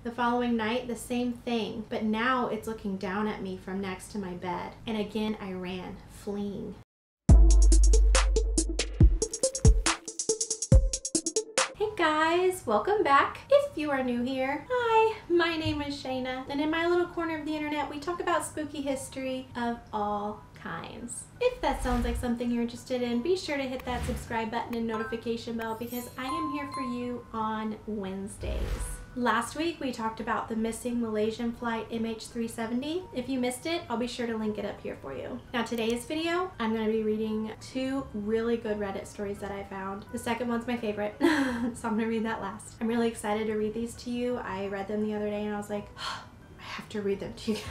The following night, the same thing, but now it's looking down at me from next to my bed. And again, I ran, fleeing. Hey guys, welcome back. If you are new here, hi, my name is Shayna, and in my little corner of the internet, we talk about spooky history of all kinds. If that sounds like something you're interested in, be sure to hit that subscribe button and notification bell because I am here for you on Wednesdays. Last week we talked about the missing Malaysian flight MH370. If you missed it, I'll be sure to link it up here for you. Now today's video, I'm going to be reading two really good Reddit stories that I found. The second one's my favorite, so I'm going to read that last. I'm really excited to read these to you. I read them the other day and I was like, oh, I have to read them to you guys.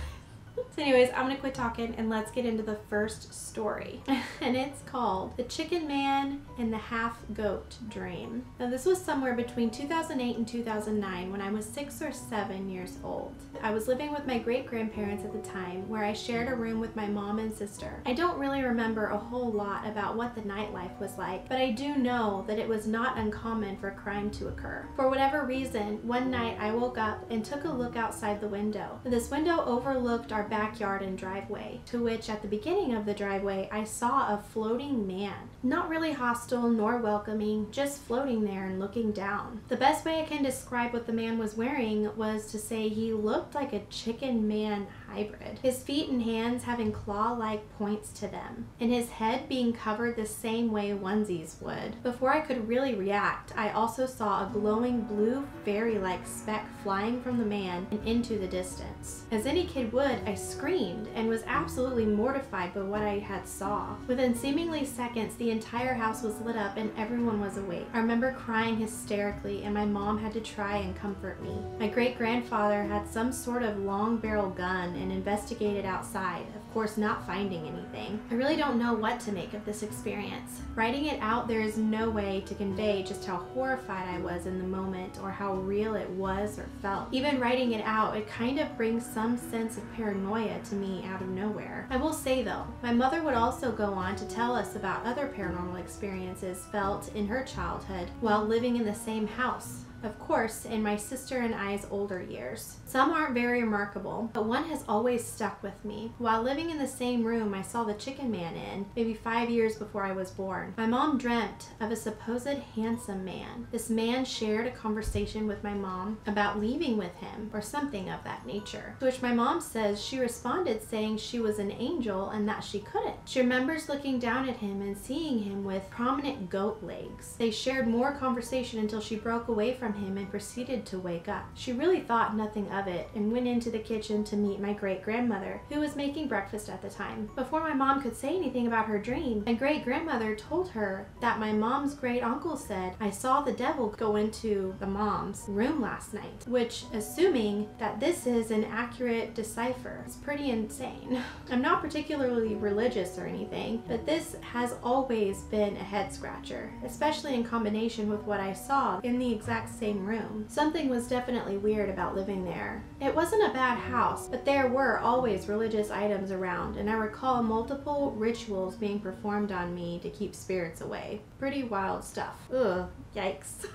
So anyways, I'm gonna quit talking and let's get into the first story. And it's called The Chicken Man and the Half Goat Dream. Now this was somewhere between 2008 and 2009 when I was 6 or 7 years old. I was living with my great-grandparents at the time where I shared a room with my mom and sister. I don't really remember a whole lot about what the nightlife was like, but I do know that it was not uncommon for crime to occur. For whatever reason, one night I woke up and took a look outside the window. This window overlooked our backyard and driveway, to which at the beginning of the driveway I saw a floating man. Not really hostile nor welcoming, just floating there and looking down. The best way I can describe what the man was wearing was to say he looked like a chicken man hybrid. His feet and hands having claw-like points to them, and his head being covered the same way onesies would. Before I could really react, I also saw a glowing blue fairy-like speck flying from the man and into the distance. As any kid would, I screamed and was absolutely mortified by what I had saw. Within seemingly seconds, the entire house was lit up and everyone was awake. I remember crying hysterically and my mom had to try and comfort me. My great-grandfather had some sort of long barrel gun and investigated outside, of course not finding anything. I really don't know what to make of this experience. Writing it out, there is no way to convey just how horrified I was in the moment or how real it was or felt. Even writing it out, it kind of brings some sense of paranoia to me out of nowhere. I will say though, my mother would also go on to tell us about other paranormal experiences felt in her childhood while living in the same house. Of course, in my sister and I's older years. Some aren't very remarkable, but one has always stuck with me. While living in the same room I saw the chicken man in, maybe 5 years before I was born, my mom dreamt of a supposed handsome man. This man shared a conversation with my mom about leaving with him or something of that nature, to which my mom says she responded saying she was an angel and that she couldn't. She remembers looking down at him and seeing him with prominent goat legs. They shared more conversation until she broke away from him and proceeded to wake up. She really thought nothing of it and went into the kitchen to meet my great-grandmother, who was making breakfast at the time. Before my mom could say anything about her dream, my great-grandmother told her that my mom's great-uncle said, "I saw the devil go into the mom's room last night," which, assuming that this is an accurate decipher, is pretty insane. I'm not particularly religious or anything, but this has always been a head-scratcher, especially in combination with what I saw in the exact same room. Something was definitely weird about living there. It wasn't a bad house, but there were always religious items around, and I recall multiple rituals being performed on me to keep spirits away. Pretty wild stuff. Ugh, yikes.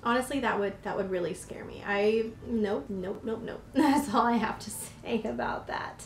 Honestly, that would really scare me. Nope. That's all I have to say about that.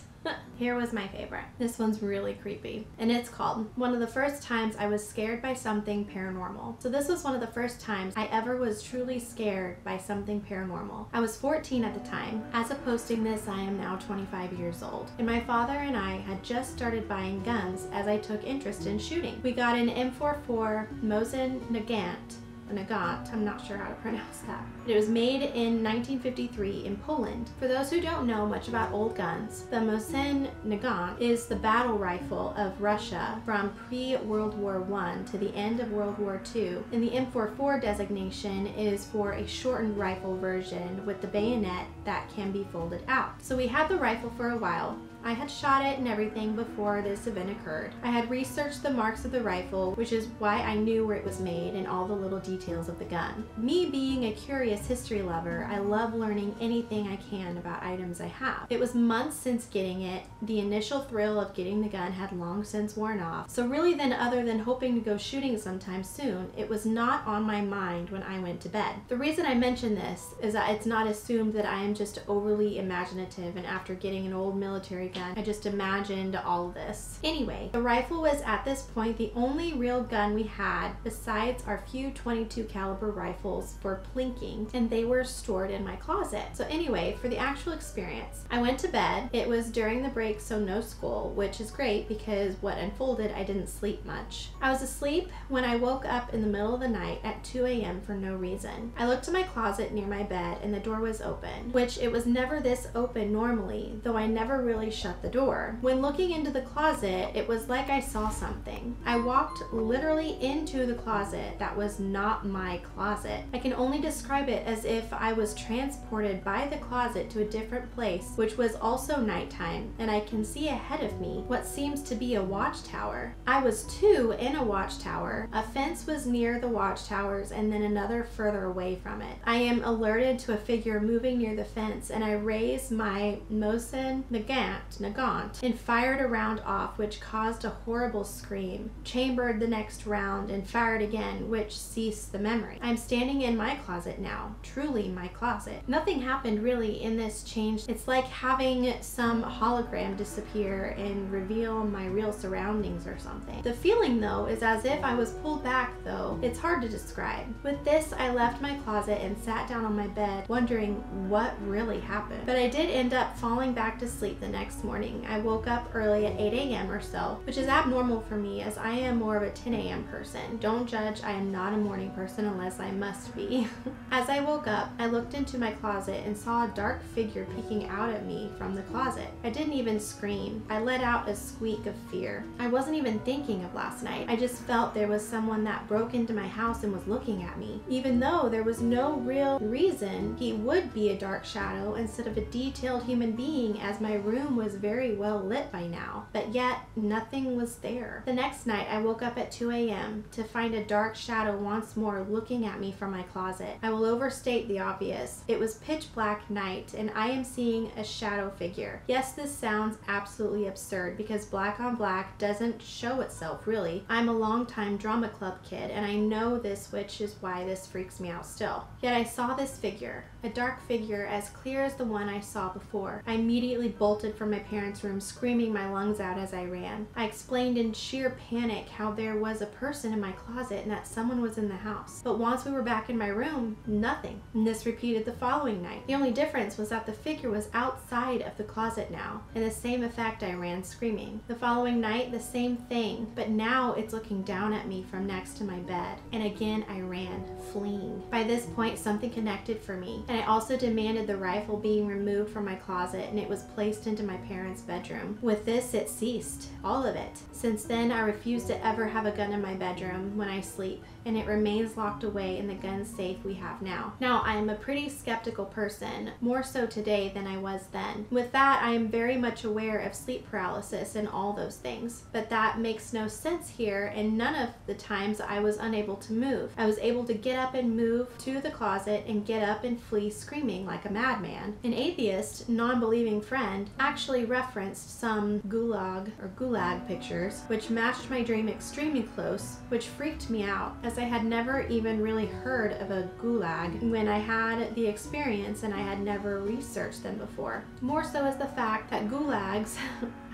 Here was my favorite. This one's really creepy, and it's called One of the First Times I Was Scared by Something Paranormal. So this was one of the first times I ever was truly scared by something paranormal. I was 14 at the time. As of posting this, I am now 25 years old, and my father and I had just started buying guns as I took interest in shooting. We got an M44 Mosin Nagant, I'm not sure how to pronounce that. But it was made in 1953 in Poland. For those who don't know much about old guns, the Mosin Nagant is the battle rifle of Russia from pre-World War I to the end of World War II, and the M44 designation is for a shortened rifle version with the bayonet that can be folded out. So we had the rifle for a while. I had shot it and everything before this event occurred. I had researched the marks of the rifle, which is why I knew where it was made and all the little details details of the gun. Me being a curious history lover, I love learning anything I can about items I have. It was months since getting it. The initial thrill of getting the gun had long since worn off. So really then, other than hoping to go shooting sometime soon, it was not on my mind when I went to bed. The reason I mention this is that it's not assumed that I am just overly imaginative and after getting an old military gun, I just imagined all of this. Anyway, the rifle was at this point the only real gun we had besides our few 22 caliber rifles for plinking, and they were stored in my closet. So anyway, for the actual experience, I went to bed. It was during the break, so no school, which is great because what unfolded, I didn't sleep much. I was asleep when I woke up in the middle of the night at 2 a.m. for no reason. I looked to my closet near my bed and the door was open, which it was never this open normally, though I never really shut the door. When looking into the closet, it was like I saw something. I walked literally into the closet that was not my closet. I can only describe it as if I was transported by the closet to a different place, which was also nighttime, and I can see ahead of me what seems to be a watchtower. I was too in a watchtower. A fence was near the watchtowers and then another further away from it. I am alerted to a figure moving near the fence, and I raised my Mosin Nagant and fired a round off, which caused a horrible scream, chambered the next round, and fired again, which ceased the memory. I'm standing in my closet now, truly my closet. Nothing happened really in this change. It's like having some hologram disappear and reveal my real surroundings or something. The feeling though is as if I was pulled back though. It's hard to describe. With this, I left my closet and sat down on my bed wondering what really happened. But I did end up falling back to sleep the next morning. I woke up early at 8 a.m. or so, which is abnormal for me as I am more of a 10 a.m. person. Don't judge, I am not a morning person unless I must be. As I woke up, I looked into my closet and saw a dark figure peeking out at me from the closet. I didn't even scream. I let out a squeak of fear. I wasn't even thinking of last night. I just felt there was someone that broke into my house and was looking at me. Even though there was no real reason he would be a dark shadow instead of a detailed human being, as my room was very well lit by now. But yet, nothing was there. The next night, I woke up at 2 a.m. to find a dark shadow once more looking at me from my closet. I will overstate the obvious. It was pitch black night and I am seeing a shadow figure. Yes, this sounds absolutely absurd because black on black doesn't show itself really. I'm a longtime drama club kid and I know this, which is why this freaks me out still. Yet I saw this figure, a dark figure as clear as the one I saw before. I immediately bolted from my parents' room, screaming my lungs out as I ran. I explained in sheer panic how there was a person in my closet and that someone was in the house. But once we were back in my room, nothing. And this repeated the following night. The only difference was that the figure was outside of the closet now. In the same effect, I ran screaming. The following night, the same thing, but now it's looking down at me from next to my bed. And again, I ran, fleeing. By this point, something connected for me, and I also demanded the rifle being removed from my closet and it was placed into my parents' bedroom. With this, it ceased. All of it. Since then, I refuse to ever have a gun in my bedroom when I sleep, and it remains locked away in the gun safe we have now. Now, I am a pretty skeptical person, more so today than I was then. With that, I am very much aware of sleep paralysis and all those things, but that makes no sense here, and none of the times I was unable to move. I was able to get up and move to the closet and get up and flee screaming like a madman. An atheist, non-believing friend actually referenced some gulag pictures, which matched my dream extremely close, which freaked me out, as I had never even really heard of a gulag when I had the experience and I had never researched them before. More so as the fact that gulags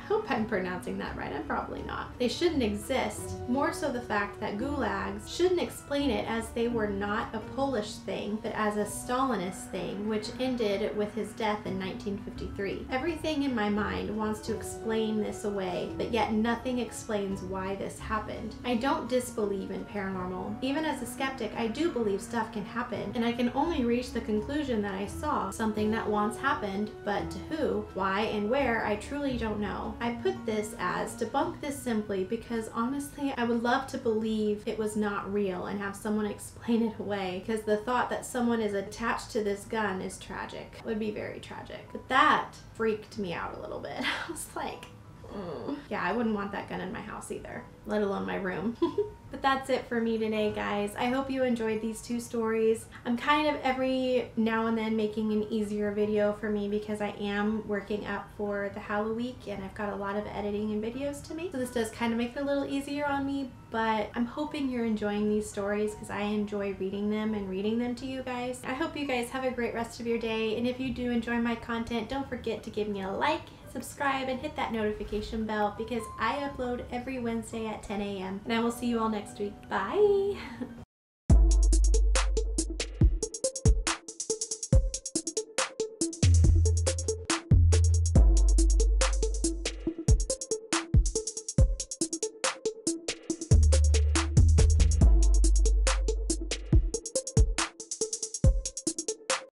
I hope I'm pronouncing that right, I'm probably not. They shouldn't exist. More so the fact that gulags shouldn't explain it as they were not a Polish thing, but as a Stalinist thing, which ended with his death in 1953. Everything in my mind wants to explain this away, but yet nothing explains why this happened. I don't disbelieve in paranormal. Even as a skeptic, I do believe stuff can happen, and I can only reach the conclusion that I saw something that once happened, but to who, why, and where, I truly don't know. I put this as debunk this simply because honestly I would love to believe it was not real and have someone explain it away, because the thought that someone is attached to this gun is tragic. It would be very tragic. But that freaked me out a little bit. I was like, Yeah, I wouldn't want that gun in my house either, let alone my room. But that's it for me today, guys. I hope you enjoyed these 2 stories. I'm kind of every now and then making an easier video for me because I am working up for the Halloween week and I've got a lot of editing and videos to make. So this does kind of make it a little easier on me, but I'm hoping you're enjoying these stories because I enjoy reading them and reading them to you guys. I hope you guys have a great rest of your day, and if you do enjoy my content, don't forget to give me a like, subscribe, and hit that notification bell because I upload every Wednesday at 10 a.m. and I will see you all next week. Bye!